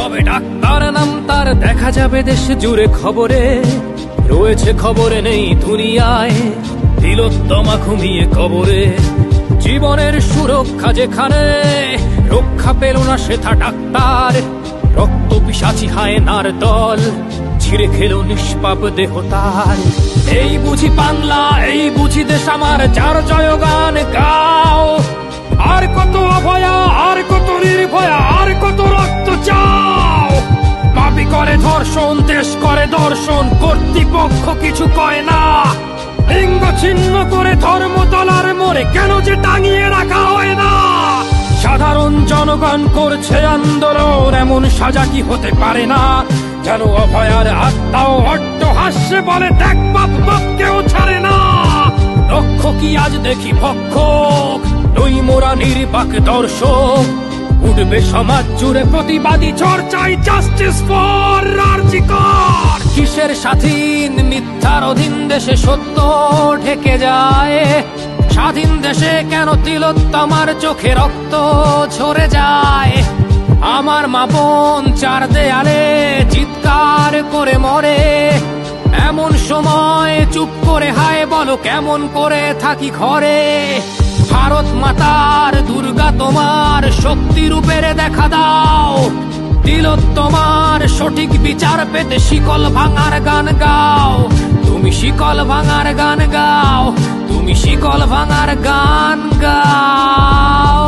হবে ডাক্তার নাম তার, দেখা যাবে দেশ জুড়ে খবরে, রয়েছে খবরে নেই দুনিয়ায় তিলোত্তমা ঘুমিয়ে কবরে। জীবনের সুরক্ষা যেখানে, রক্ষা পেল না সেথা ডাক্তার, রক্ত পিশাচি হায়নার দল ছিঁড়ে খেল নিষ্পাপ দেহ তার। এই বুঝি বাংলা, এই বুঝি দেশ আমার, যার জয়গান গাও। আর কত অভয়া, আর কত নির্ভয়া, আর কত রক্ত চাও। পাপী করে ধর্ষণ, দেশ করে দর্শন, কর্তৃপক্ষ কিছু কয় না। লিঙ্গ ছিন্ন করে ধর্ম তলার মোড়ে কেন যে টাঙিয়ে রাখা হয় না। সাধারণ জনগণ করছে আন্দোলন, এমন সাজা কি হতে পারে না। যেন অভয়ার আত্মাও অট্ট হাস্যে বলে, দেখ বাপ বাপকেও ছাড়ে না। লক্ষ্য কি আজ দেখি ভক্ষক, নই মোরা নির্বাক দর্শক। উঠবে সমাজ জুড়ে প্রতিবাদী চর্চায়, জাস্টিস ফর আর.জি. কর। কিসের স্বাধীন, মিথ্যার অধীন দেশে সত্য ঢেকে যায়। স্বাধীন দেশে কেন তিলোত্তমার চোখে রক্ত ঝরে যায়। আমার মা বোন চার দেয়ালে চিৎকার করে মরে, এমন সময় চুপ করে হায় বলো কেমন করে থাকি ঘরে। ভারত মাতার, দুর্গা তোমার শক্তি রূপের দেখা দাও। তিলোত্তমার সঠিক বিচার পেতে শিকল ভাঙার গান গাও। তুমি শিকল ভাঙার গান গাও, তুমি শিকল ভাঙার গান গাও।